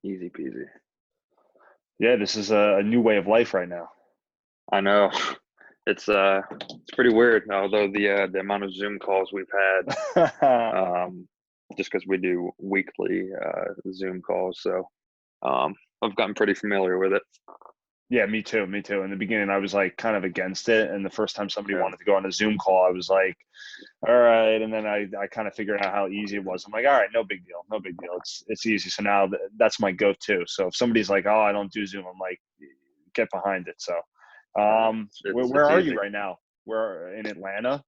Easy peasy. Yeah, this is a new way of life right now. I know. It's pretty weird. Although the amount of Zoom calls we've had, um, just because we do weekly Zoom calls, so I've gotten pretty familiar with it. Yeah, me too. Me too. In the beginning, I was like kind of against it, and the first time somebody Yeah, wanted to go on a Zoom call, I was like, "All right." And then I kind of figured out how easy it was. I'm like, "All right, no big deal, no big deal. It's easy." So now that's my go-to. So if somebody's like, "Oh, I don't do Zoom," I'm like, "Get behind it." So, where it's are you easy. right now? We're in Atlanta.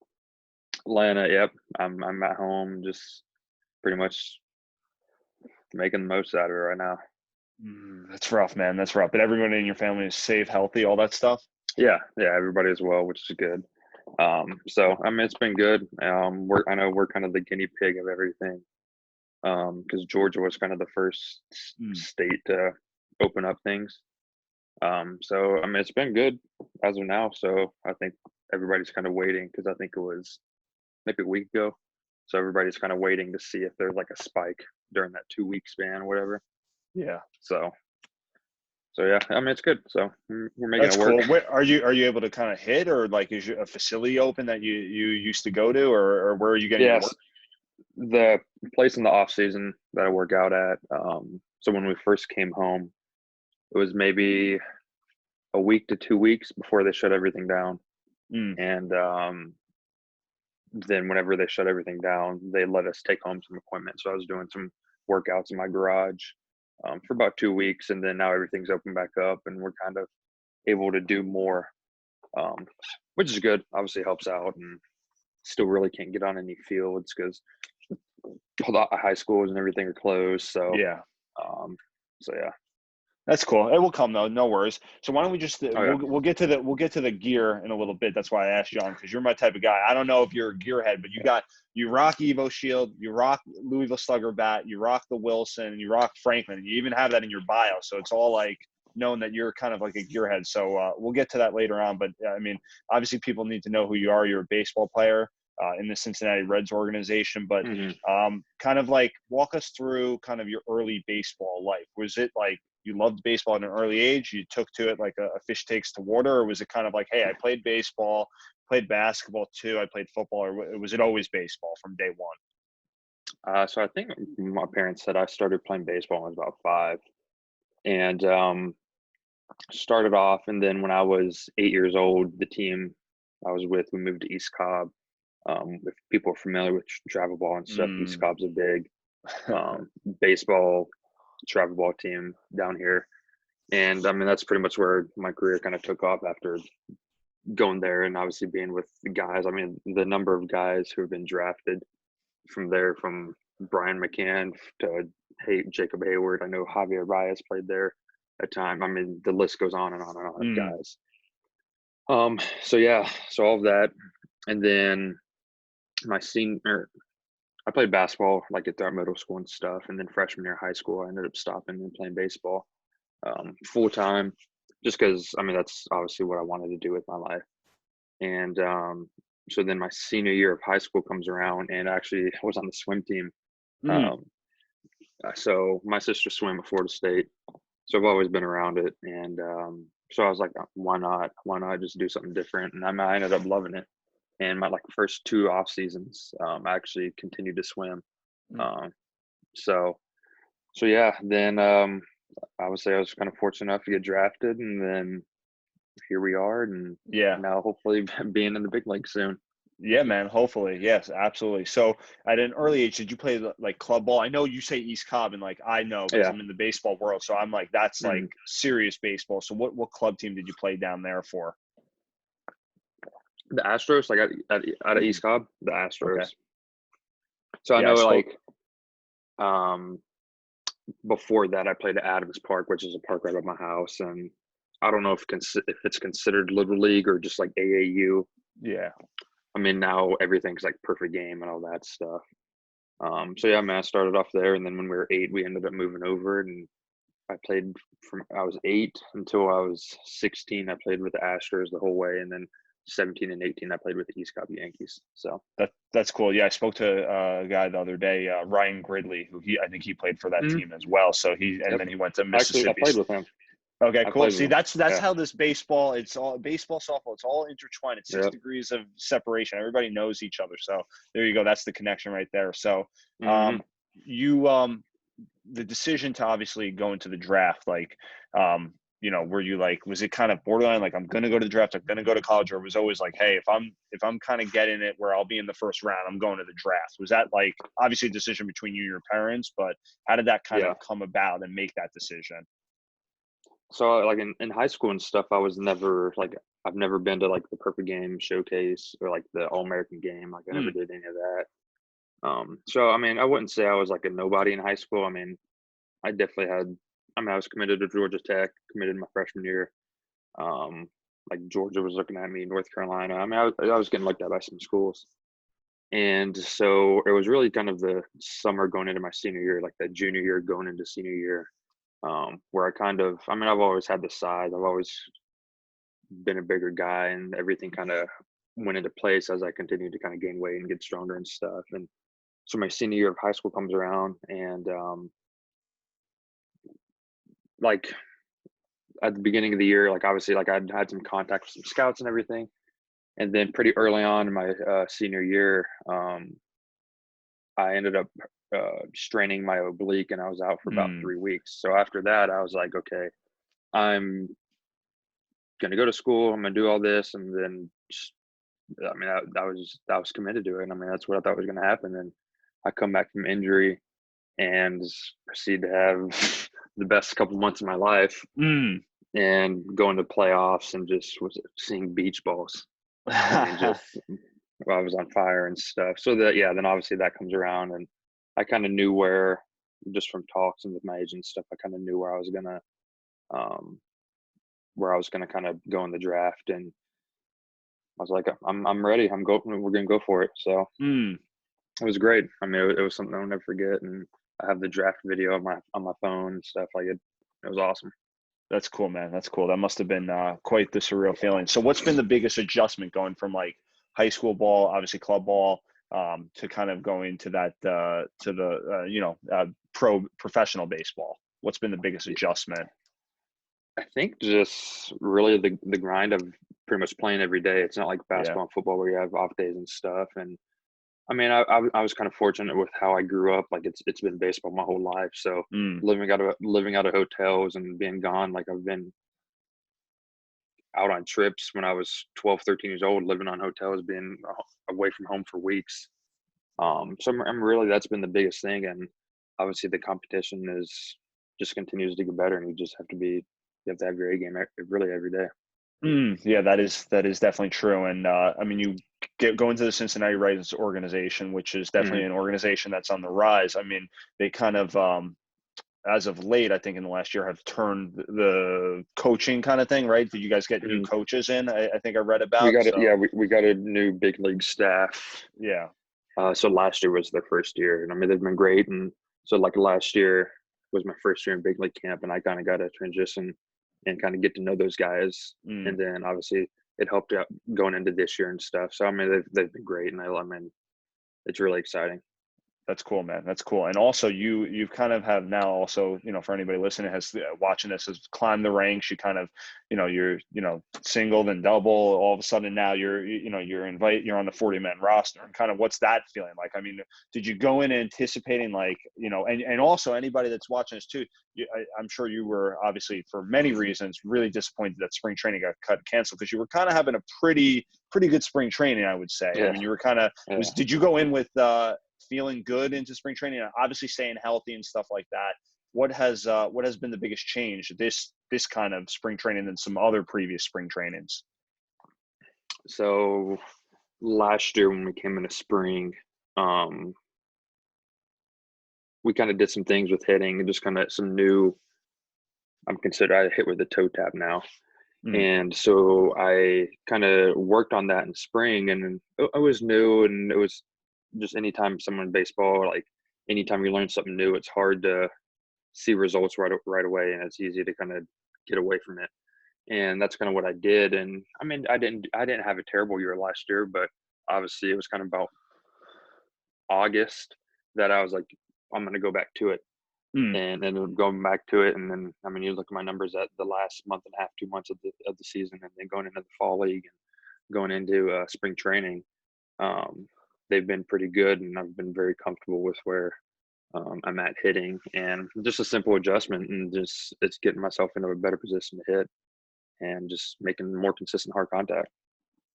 Atlanta, yep. I'm at home, just pretty much making the most out of it right now. That's rough, man. That's rough. But everybody in your family is safe, healthy, all that stuff. Yeah, yeah. Everybody as well, which is good. So I mean, it's been good. I know we're kind of the guinea pig of everything. Because Georgia was kind of the first Mm, state to open up things. So I mean, it's been good as of now. So I think everybody's kind of waiting because I think it was maybe a week ago. So everybody's kind of waiting to see if there's like a spike during that 2 week span or whatever. yeah. So yeah, I mean, it's good. So we're making That's it work. cool. Where are you able to kind of hit, or like is your a facility open that you used to go to, or where are you getting your Yes, work? the place in the off season that I work out at. So when we first came home, it was maybe a week to 2 weeks before they shut everything down. Mm, And then whenever they shut everything down, they let us take home some equipment. So I was doing some workouts in my garage for about 2 weeks, and then now everything's open back up, and we're kind of able to do more, um, which is good. Obviously, helps out, and still really can't get on any fields because a lot of high schools and everything are closed. yeah. Um, so yeah. That's cool. It will come though, no worries. So why don't we just Oh yeah. we'll get to the gear in a little bit. That's why I asked John because you're my type of guy. I don't know if you're a gearhead, but you rock Evo Shield, you rock Louisville Slugger bat, you rock the Wilson, and you rock Franklin, and you even have that in your bio. So it's all like known that you're kind of like a gearhead. So we'll get to that later on. But I mean, obviously, people need to know who you are. You're a baseball player in the Cincinnati Reds organization, but Hmm. kind of like walk us through kind of your early baseball life. Was it like you loved baseball at an early age? You took to it like a fish takes to water, or was it kind of like, hey, I played baseball, played basketball too, I played football, or was it always baseball from day one? So I think my parents said I started playing baseball when I was about 5, and started off, and then when I was 8 years old, the team I was with, we moved to East Cobb. If people are familiar with travel ball and stuff, East Mm. Cobb's a big baseball travel ball team down here. And I mean, that's pretty much where my career kind of took off after going there and obviously being with the guys. I mean, the number of guys who have been drafted from there, from Brian McCann to Jacob Hayward. I know Javier Reyes played there at time. I mean, the list goes on and on and on of Mm. guys. So yeah, so all of that. And then my senior, I played basketball like at our middle school and stuff. And then freshman year of high school, I ended up stopping and playing baseball full time, just because I mean that's obviously what I wanted to do with my life. And so then my senior year of high school comes around, and actually I was on the swim team. Mm. Um, so my sister swam at Florida State, so I've always been around it. And so I was like, why not? Why not just do something different? And I ended up loving it. And my like first 2 off seasons, I actually continued to swim. Mm. Um, so yeah, then I would say I was kind of fortunate enough to get drafted, and then here we are, and Yeah. now hopefully being in the big league soon. Yeah, man. Hopefully. Yes, absolutely. So at an early age, did you play like club ball? I know you say East Cobb, and like I know because Yeah. I'm in the baseball world. So I'm like, that's like Mhm. serious baseball. So what club team did you play down there for? The Astros, like out of Mm. East Cobb, the Okay. Astros. So I Yeah, I know spoke. like um before that I played at Adams Park, which is a park right by my house, and I don't know if it's considered Little League or just like AAU. Yeah. I mean now everything's like perfect game and all that stuff. So yeah, man, I started off there, and then when we were 8, we ended up moving over, and I played from I was 8 until I was 16. I played with the Astros the whole way, and then 17 and 18, I played with the East Cobb Yankees. So That's cool. Yeah, I spoke to a guy the other day, Ryan Gridley, who I think he played for that mhm, team as well. So yep. then he went to Actually, I Mississippi. played with him. Okay, I cool. played See, with him. that's Yeah. how this baseball, it's all baseball, softball, it's all intertwined. It's six Yep. degrees of separation. Everybody knows each other. So there you go. That's the connection right there. So Mhm. um you the decision to obviously go into the draft, like were you like, was it kind of borderline like, I'm gonna go to the draft, I'm gonna go to college, or was always like, hey, if I'm kind of getting it where I'll be in the first round, I'm going to the draft? Was that like obviously a decision between you and your parents, but how did that kind Yeah. of come about and make that decision? So like in high school and stuff, I was never like I've never been to like the perfect game showcase or like the All American game. Like I never Mm, did any of that. So I mean, I wouldn't say I was like a nobody in high school. I mean, I definitely had. I mean, I was committed to Georgia Tech, committed my freshman year. Like Georgia was looking at me, North Carolina. I mean, I was getting looked at by some schools, and so it was really kind of the summer going into my senior year, like that junior year going into senior year, where I kind of. I mean, I've always had the size. I've always been a bigger guy, and everything kind of went into place as I continued to kind of gain weight and get stronger and stuff. And so my senior year of high school comes around, and like at the beginning of the year, like obviously, like I'd had some contact with some scouts and everything, and then pretty early on in my senior year, I ended up straining my oblique, and I was out for about mm. 3 weeks. So after that, I was like, okay, I'm gonna go to school. I'm gonna do all this, and then just, I mean, I was committed to it. And I mean, that's what I thought was gonna happen. And I come back from injury and proceed to have the best couple months of my life Mm. and going to playoffs and just was seeing beach balls. I mean, just I was on fire and stuff. So that yeah, then obviously that comes around, and I kind of knew where, just from talks and with my agent and stuff, I kind of knew um, where I was gonna kind of go in the draft, and I was like, I'm ready. We're gonna go for it. So Mm. it was great. I mean, it was something I'll never forget, and I have the draft video on my phone and stuff. Like it, it was awesome. That's cool, man. That's cool. That must have been quite the surreal feeling. So, what's been the biggest adjustment going from like high school ball, obviously club ball, to kind of going to that to the professional baseball? What's been the biggest adjustment? I think just really the grind of pretty much playing every day. It's not like Yeah. basketball and football where you have off days and stuff. And I mean, I was kind of fortunate with how I grew up. Like it's been baseball my whole life. So Mm, living out of hotels and being gone, like I've been out on trips when I was 12, 13 years old, living on hotels, being away from home for weeks. So I'm really that's been the biggest thing. And obviously the competition is just continues to get better, and you have to have your A game really every day. yeah, that is definitely true. And I mean, you go into the Cincinnati Reds organization, which is definitely Hmm. an organization that's on the rise. I mean, they kind of as of late, I think in the last year, have turned the coaching kind of thing, right? Did you guys get new Hmm. coaches in? I think I read We about. got it. Yeah, So we got a new big league staff. yeah. So last year was their first year, and I mean they've been great. And so like last year was my first year in big league camp, and I kind of got to transition and kind of get to know those guys. Mm. And then obviously it helped out going into this year and stuff. So I mean they've been great, and I mean it's really exciting. That's cool, man. That's cool. And also, you've kind of have now also, for anybody listening has watching this, has climbed the ranks. You kind of, you're single then double. All of a sudden now you're on the 40-man roster. And kind of what's that feeling like? I mean, did you go in anticipating like and also anybody that's watching this too? I'm sure you were obviously for many reasons really disappointed that spring training got canceled because you were kind of having a pretty good spring training, I would say. I Yeah, mean, you were kind of yeah. did you go in with feeling good into spring training, and obviously staying healthy and stuff like that? What has been the biggest change this kind of spring training than some other previous spring trainings? So last year when we came into spring, um, we kind of did some things with hitting and just kind of some new. I'm considered I hit with a toe tap now. Mm, And so I kind of worked on that in spring, and it was new, and it was just anytime someone in baseball, like anytime you learn something new, it's hard to see results right away, and it's easy to kind of get away from it. and that's kind of what I did. And I mean, I didn't have a terrible year last year, but obviously it was kind of about August that I was like, I'm going to go back to it, Mm, and ended up going back to it. And then, I mean, you look at my numbers at the last month and a half, 2 months of the season, and then going into the fall league and going into spring training, um, they've been pretty good, and I've been very comfortable with where I'm at hitting, and just a simple adjustment, and just it's getting myself into a better position to hit, and just making more consistent hard contact.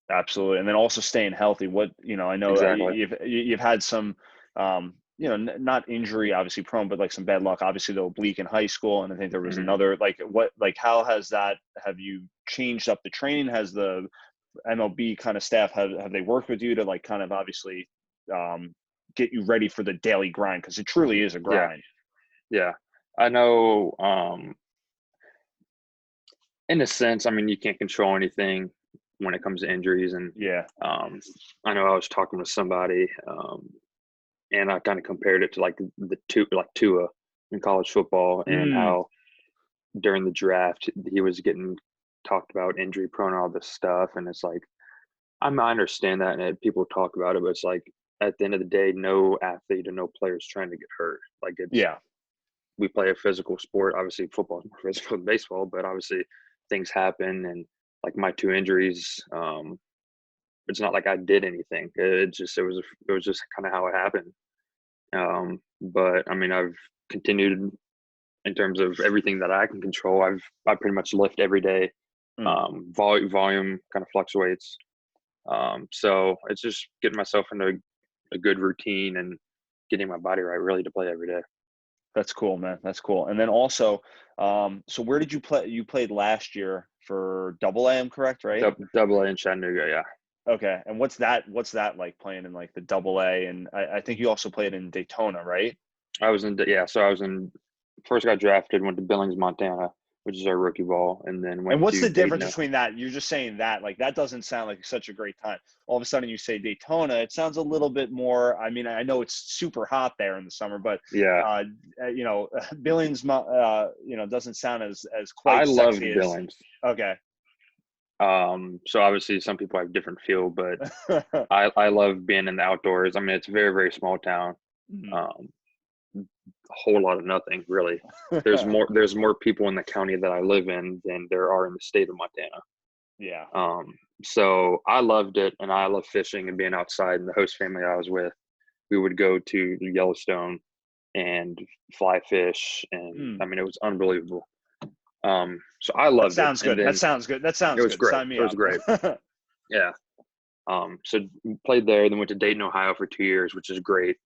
absolutely. And then also staying healthy. I know Exactly. you've had some, not injury obviously prone, but like some bad luck. Obviously, the oblique in high school, and I think there was Hmm. another. How has that? Have you changed up the training? Has the MLB kind of staff have they worked with you to like kind of obviously um, get you ready for the daily grind, because it truly is a Yeah, grind. yeah. I know. In a sense, I mean, you can't control anything when it comes to injuries, and Yeah. um, I know I was talking with somebody, and I kind of compared it to like like Tua in college football, and Mm, how during the draft he was getting talked about injury prone and all this stuff, and it's like I understand that, and people talk about it, but it's like at the end of the day, no athlete or no player is trying to get hurt. Like it's yeah. we play a physical sport. Obviously, football is more physical than baseball, but obviously things happen, and like my two injuries, it's not like I did anything. It was just kind of how it happened. But I mean, I've continued in terms of everything that I can control. I pretty much lift every day. Mm. Volume kind of fluctuates. So it's just getting myself into a good routine and getting my body right really to play every day. That's cool, man. That's cool. And then also, so where did you play? You played last year for Double A, I'm correct, right? Double A in Chattanooga, yeah. Okay. And what's that like playing in like the Double A? And I think you also played in Daytona, right? Yeah. So I was in first got drafted, went to Billings, Montana, which is our rookie ball, and then And went what's to the difference Dayton. between that? You're just saying that, like, that doesn't sound like such a great time. All of a sudden, you say Daytona. It sounds a little bit more. I mean, I know it's super hot there in the summer, but Yeah, uh, Billings, doesn't sound as I quite sexy loved as. Billings. Okay. So obviously some people have different feel, but I love being in the outdoors. I mean, it's a very, very small town. Mhm. Um, a whole lot of nothing really. There's more people in the county that I live in than there are in the state of Montana. Yeah. So I loved it, and I love fishing and being outside. And the host family I was with, we would go to Yellowstone and fly fish, and Mm. I mean it was unbelievable. So I That loved it, sounds and good. That then sounds good. That it sounds was good. great. Sign me It was up. great. Yeah. So played there, then went to Dayton, Ohio for 2 years, which is great.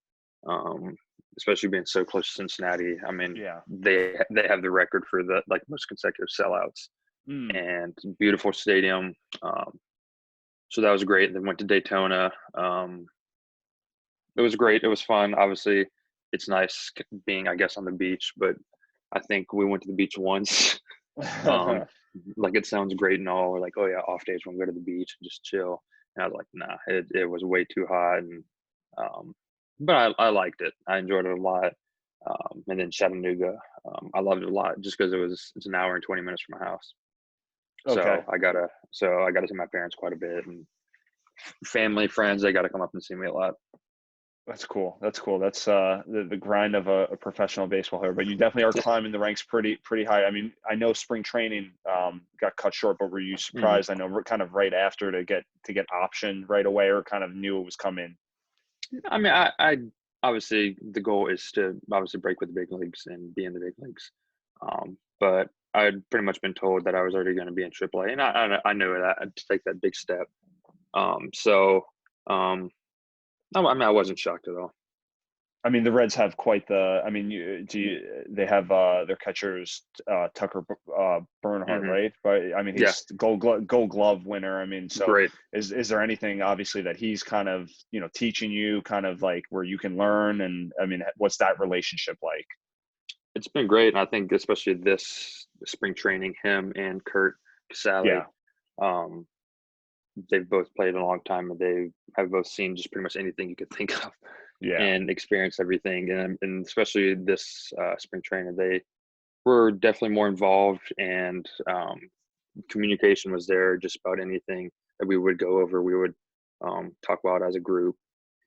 Um, Especially being so close to Cincinnati. I mean, Yeah. they have the record for the like most consecutive sellouts, Mm. and beautiful stadium. So that was great. Then went to Daytona. It was great. It was fun. Obviously, it's nice being, I guess, on the beach, but I think we went to the beach once. Um, like it sounds great and all. We're like, oh yeah, off days when we go to the beach and just chill. And I was like, nah, it was way too hot. And um, but I liked it. I enjoyed it a lot. And then Chattanooga, I loved it a lot just because it's an hour and 20 minutes from my house. Okay. So I got to see my parents quite a bit, and family, friends, they got to come up and see me a lot. That's cool. That's cool. That's the grind of a professional baseball player. But you definitely are climbing the ranks pretty high. I mean, I know spring training got cut short, but were you Mhm. surprised? I know we're kind of right after to get option right away, or kind of knew it was coming. I mean, I obviously the goal is to obviously break with the big leagues and be in the big leagues. But I'd pretty much been told that I was already going to be in AAA, and I knew that I'd take that big step. So no, I mean, I wasn't shocked at all. I mean, the Reds have quite the. I mean, they have their catchers Tucker Bernhardt, Hmm. right? But I mean, Yeah, he's Gold Glove winner. I mean, so great. is there anything obviously that he's kind of teaching you, kind of like where you can learn? And I mean, what's that relationship like? It's been great, and I think especially this spring training, him and Kurt Casale, Yeah, um, they've both played a long time, and they have both seen just pretty much anything you could think of yeah, and experienced everything. And especially this spring training, they were definitely more involved, and communication was there just about anything that we would go over. We would talk about as a group,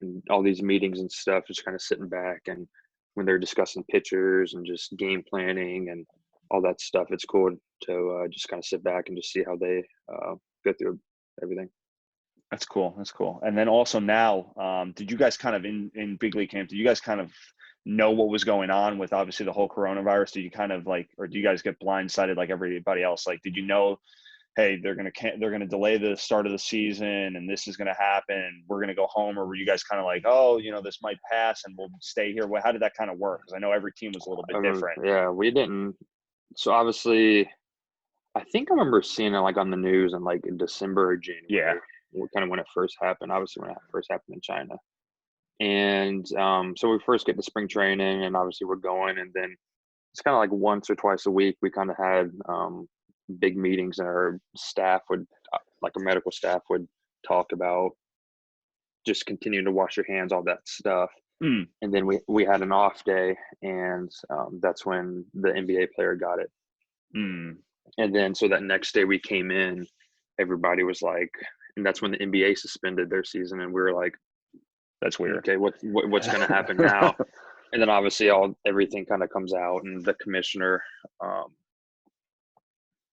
and all these meetings and stuff, just kind of sitting back, and when they're discussing pitchers and just game planning and all that stuff, it's cool to just kind of sit back and just see how they go through everything. That's cool. That's cool. And then also now, did you guys kind of in big league camp, did you guys kind of know what was going on with obviously the whole coronavirus? Did you kind of like, or do you guys get blindsided like everybody else? Like, did you know, hey, they're gonna delay the start of the season and this is gonna happen? We're gonna go home, or were you guys kind of like, oh, this might pass and we'll stay here? How did that kind of work? Because I know every team was a little bit different. Yeah, we didn't. So obviously, I think I remember seeing it like on the news in like in December or Yeah, January, kind of when it first happened. Obviously, when it first happened in China, and so we first get to spring training, and obviously we're going, and then it's kind of like once or twice a week we kind of had big meetings, and our staff would, like our medical staff, would talk about just continuing to wash your hands, all that stuff. mm, And then we had an off day, and that's when the NBA player got it. mm. And then so that next day we came in, everybody was like, and that's when the NBA suspended their season, and we were like, That's weird. okay, what's going to happen now? And then obviously everything kind of comes out, and the commissioner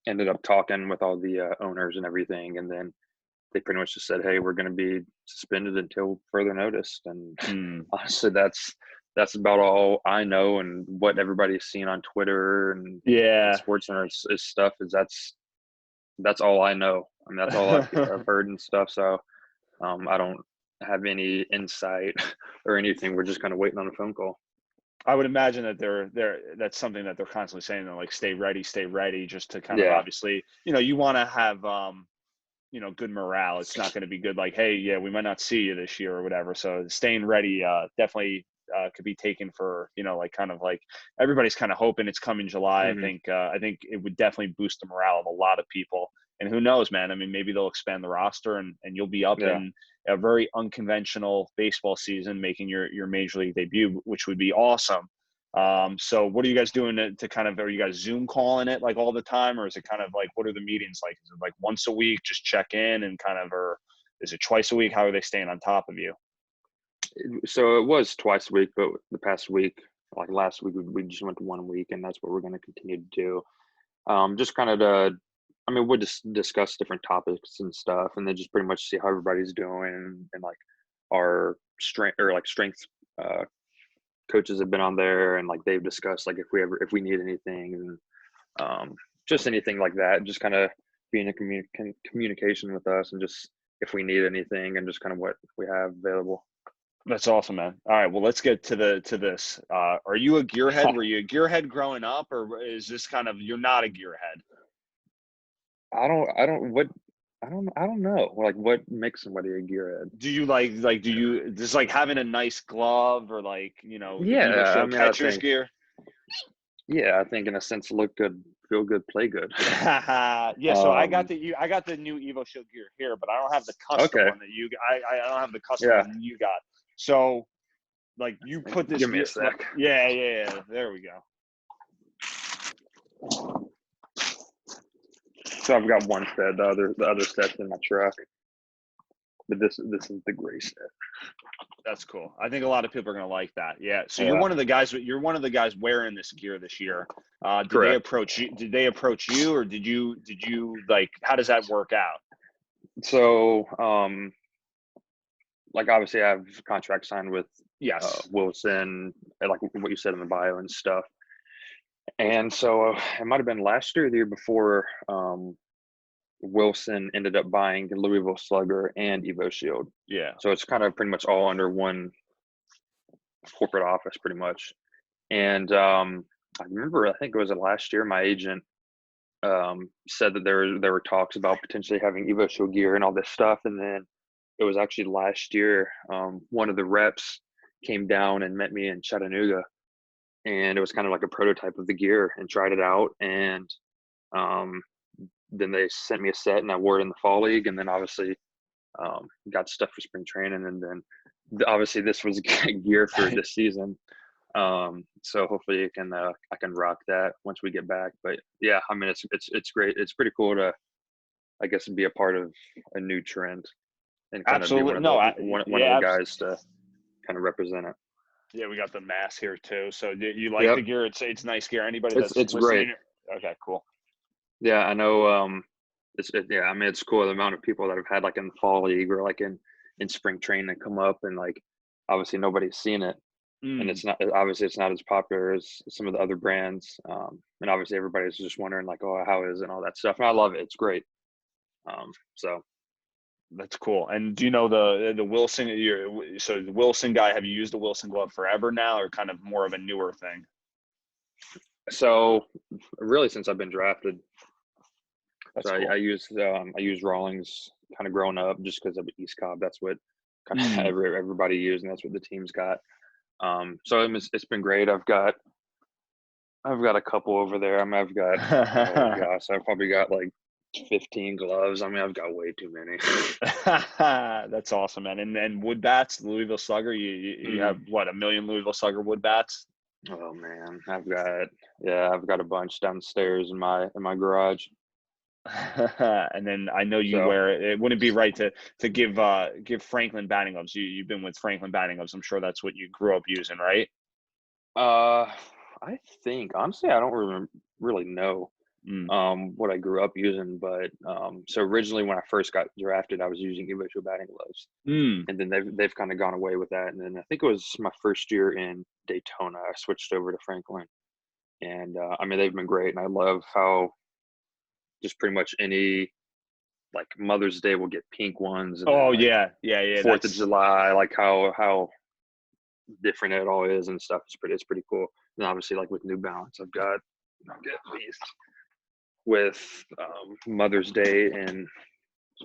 ended up talking with all the owners and everything, and then they pretty much just said, hey, we're going to be suspended until further notice. And honestly, that's about all I know, and what everybody's seen on Twitter and Yeah. Sports Center is stuff, is that's all I know. I mean, that's all I've heard and stuff. So I don't have any insight or anything. We're just kind of waiting on a phone call. I would imagine that that's something that they're constantly saying, they're like, stay ready, just to kind of obviously, you want to have, good morale. It's not going to be good. Like, hey, yeah, we might not see you this year or whatever. So staying ready, definitely could be taken for, like kind of like everybody's kind of hoping it's coming July. Mm-hmm. I think it would definitely boost the morale of a lot of people. And who knows, man? I mean, maybe they'll expand the roster and you'll be up in a very unconventional baseball season, making your major league debut, which would be awesome. So what are you guys doing to kind of, are you guys Zoom calling it like all the time, or is it kind of like, what are the meetings like? Is it like once a week, just check in and kind of, or is it twice a week? How are they staying on top of you? So it was twice a week, but the past week, like last week, we just went to 1 week, and that's what we're going to continue to do. Just kind of we'll just discuss different topics and stuff, and then just pretty much see how everybody's doing, and like our strength coaches have been on there, and like they've discussed like if we need anything, and just anything like that, just kind of being in communication with us, and just if we need anything, and just kind of what we have available. That's awesome, man. All right, well, let's get to this. Are you a gearhead? Were you a gearhead growing up, or is this kind of, you're not a gearhead? I don't know. Like, what makes somebody a gearhead? Do you do you just like having a nice glove, or like, Yeah, I show mean, catcher's gear? Yeah, I think in a sense, look good, feel good, play good. Yeah, so I got the new Evo Shield gear here, but I don't have the custom one that I don't have the custom one you got. So, like, you put this Give me gear, a sec. yeah. There we go. So I've got one set. The other set's in my truck, but this is the gray set. That's cool. I think a lot of people are gonna like that. Yeah. So you're one of the guys. You're one of the guys wearing this gear this year. Did Correct. they approach you? Did they approach you, or did you like? How does that work out? So, like, obviously, I have a contract signed with Wilson, like what you said in the bio and stuff. And so it might have been last year or the year before, Wilson ended up buying the Louisville Slugger and Evo Shield. Yeah. So it's kind of pretty much all under one corporate office, pretty much. And I remember, I think it was last year, my agent said that there were talks about potentially having Evo Shield gear and all this stuff. And then it was actually last year, one of the reps came down and met me in Chattanooga, and it was kind of like a prototype of the gear, and tried it out. And then they sent me a set, and I wore it in the fall league, and then obviously got stuff for spring training. And then obviously this was gear for this season. So hopefully I can rock that once we get back. But yeah, I mean it's great. It's pretty cool to, I guess, be a part of a new trend and kind of be one Absolutely. of No, the one of the yeah, guys to kind of represent it. yeah, we got the mass here too. So you like the Yep, gear? It's nice gear. Anybody that's it's great. listening? Okay, cool. Yeah, I know. Yeah, I mean it's cool the amount of people that have had like in the fall league or like in spring training that come up and like obviously nobody's seen it and Mm, it's not obviously it's not as popular as some of the other brands. And obviously everybody's just wondering like, oh, how is it and all that stuff. And I love it. It's great. So that's cool. And do you know the Wilson? So the Wilson guy. Have you used the Wilson glove forever now, or kind of more of a newer thing? so really since I've been drafted, so That's cool. I use Rawlings kind of growing up just because of East Cobb. That's what kind of Mm. everybody used, and that's what the team's got. So it's been great. I've got a couple over there. I mean, I've got, oh gosh, I've probably got like 15 gloves. I mean, I've got way too many. That's awesome, man. And then wood bats, Louisville Slugger. You Mm. have what, a million Louisville Slugger wood bats? Oh man, I've got a bunch downstairs in my garage. And then I know you So, wear it. It wouldn't be right to give Franklin batting gloves. You've been with Franklin batting gloves. I'm sure that's what you grew up using, right? uh, I think honestly, I don't really know Mm. what I grew up using, but so originally when I first got drafted, I was using eventual batting gloves, Mm. and then they've kind of gone away with that. And then I think it was my first year in Daytona, I switched over to Franklin, and I mean they've been great, and I love how just pretty much any like Mother's Day will get pink ones, and then Oh like yeah, yeah, yeah. Fourth of That's July, like how different it all is and stuff. It's pretty cool. And obviously, like with New Balance, I'll get these with Mother's Day and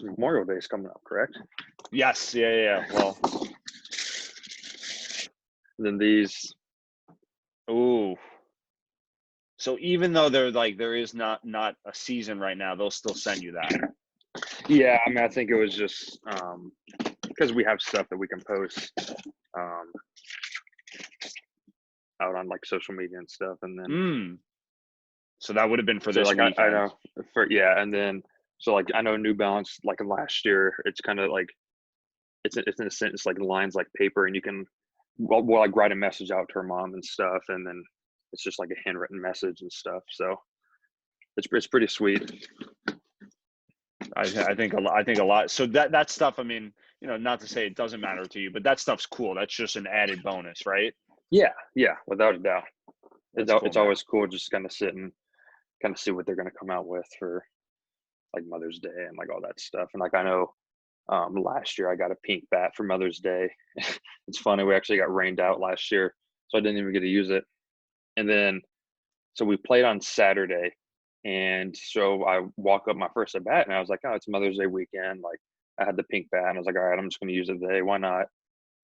Memorial Day is coming up, correct? yes, yeah, yeah, yeah. Well, And then these, ooh. So even though there is not a season right now, they'll still send you that. yeah. I mean, I think it was just because we have stuff that we can post um, out on like social media and stuff, and then Mm. So that would have been for so this like I weekend. know for yeah, and then so like I know New Balance like last year, it's kind of like it's in a sense like lines like paper, and you can well like write a message out to her mom and stuff, and then it's just like a handwritten message and stuff. So it's pretty sweet. I think a lot. I think a lot. So that stuff. I mean, not to say it doesn't matter to you, but that stuff's cool. That's just an added bonus, right? Yeah, yeah, without a doubt. That's cool, It's man. always cool just kind of sit and kind of see what they're going to come out with for like Mother's Day and like all that stuff. And like I know last year I got a pink bat for Mother's Day. It's funny, we actually got rained out last year, so I didn't even get to use it. And then so we played on Saturday, and so I walk up my first at bat, and I was like, oh, it's Mother's Day weekend. Like I had the pink bat, and I was like, all right, I'm just going to use it today. Why not?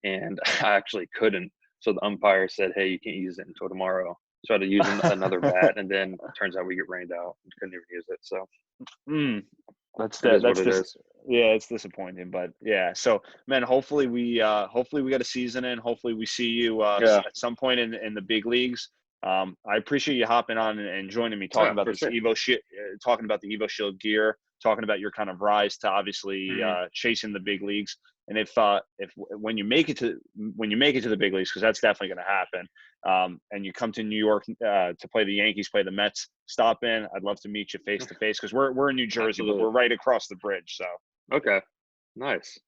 And I actually couldn't. So the umpire said, hey, you can't use it until tomorrow. So I had to use another bat, and then it turns out we get rained out and couldn't even use it. So Mm. That's it that. is what That's it this. is. Yeah, it's disappointing, but yeah. So, man, hopefully we got a season in. Hopefully we see you Yeah, at some point in the big leagues. I appreciate you hopping on and joining me, talking yeah, about for this sure. Evo shit, talking about the Evo Shield gear, talking about your kind of rise to obviously Hmm. chasing the big leagues. And if when you make it to the big leagues, because that's definitely going to happen, and you come to New York to play the Yankees, play the Mets, stop in. I'd love to meet you face to face because we're in New Jersey, but Absolutely. we're right across the bridge. So Okay, nice.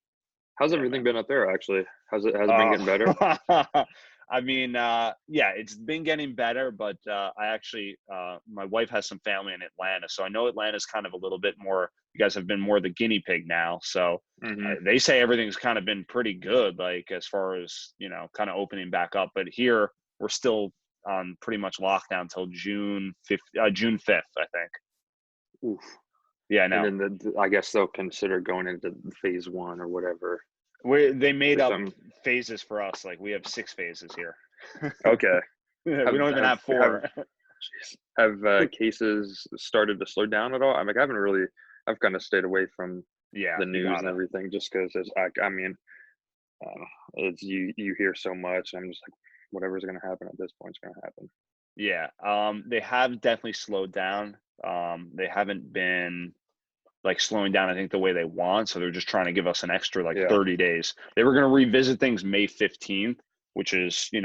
How's yeah, everything man. been up there? Actually, has it been getting better? I mean, yeah, it's been getting better, but I actually, my wife has some family in Atlanta, so I know Atlanta's kind of a little bit more. You guys have been more the guinea pig now, so Hmm. they say everything's kind of been pretty good, like as far as kind of opening back up. But here we're still on pretty much lockdown till June 5th, I think. Oof. Yeah, I And know. then I guess they'll consider going into phase one or whatever They made or up something. phases for us. Like we have 6 phases here. Okay. We don't even have Have 4. jeez, have cases started to slow down at all? I mean, I haven't really. I've kind of stayed away from Yeah, the you news and gotta. everything just because I mean, it's you hear so much. I'm just like. whatever's going to happen at this point is going to happen. Yeah, they have definitely slowed down. They haven't been like slowing down, I think, the way they want. So they're just trying to give us an extra like Yeah. 30 days. They were going to revisit things May 15th, which is, in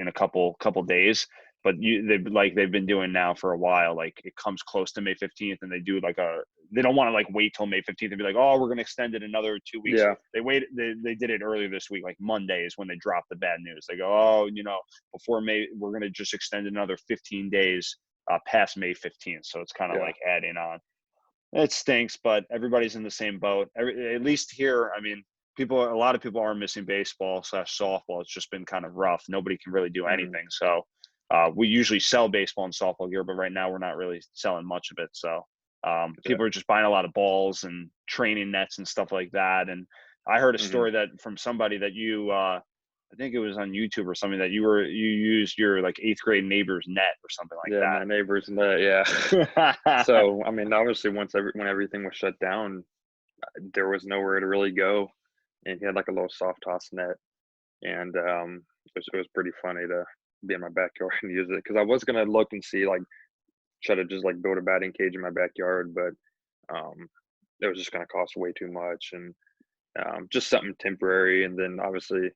a couple days. But they've been doing now for a while. Like it comes close to May 15th, and they do they don't want to like wait till May 15th and be like, oh, we're going to extend it another 2 weeks. Yeah. They did it earlier this week, like Monday is when they dropped the bad news. They go, oh, before May, we're going to just extend another 15 days past May 15th. So it's kind of Yeah. like adding on. It stinks, but everybody's in the same boat. At least here, I mean, a lot of people are missing baseball / softball. It's just been kind of rough. Nobody can really do Mhm. anything. So we usually sell baseball and softball gear, but right now we're not really selling much of it. So Yeah. people are just buying a lot of balls and training nets and stuff like that. And I heard a Mhm. story that from somebody that I think it was on YouTube or something, that you used your like 8th grade neighbor's net or something Yeah, my neighbors and that, yeah. like that. So, I mean, obviously, when everything was shut down, there was nowhere to really go, and he had like a little soft toss net, and it was pretty funny to be in my backyard and use it because I was gonna look and see like try to just like build a batting cage in my backyard, but um, it was just gonna cost way too much, and just something temporary. And then obviously,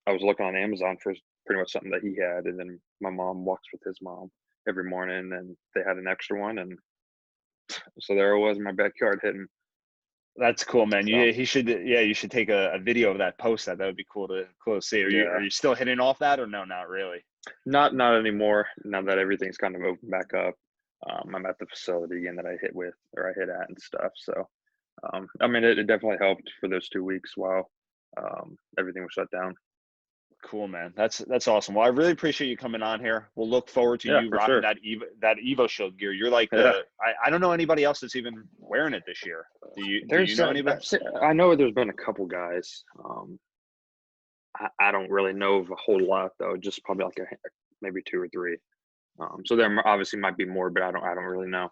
I was looking on Amazon for pretty much something that he had, and then my mom walks with his mom every morning, and they had an extra one, and so there I was in my backyard hitting. That's cool, man. So You should take a video of that, post that. That would be cool to see. yeah, Are you still hitting off that, or no, not really? not anymore. Now that everything's kind of opened back up, I'm at the facility again that I hit with or I hit at and stuff. So I mean, it definitely helped for those 2 weeks while everything was shut down. Cool, man. That's awesome. Well, I really appreciate you coming on here. We'll look forward to Yeah, you for rocking sure. that Evo Shield gear. You're like Yeah, I don't know anybody else that's even wearing it this year. Do you there's know anybody? I know there's been a couple guys. I don't really know of a whole lot though. Just probably like maybe two or three. So there obviously might be more, but I don't really know.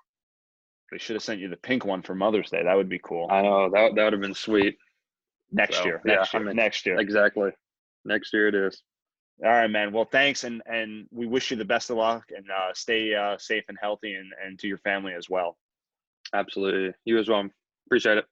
They should have sent you the pink one for Mother's Day. That would be cool. I know that would have been sweet. Next So year, yeah, next I year, mean, next year. exactly. Next year it is. All right, man. Well, thanks, and we wish you the best of luck, and stay safe and healthy, and to your family as well. Absolutely. You as well. Appreciate it.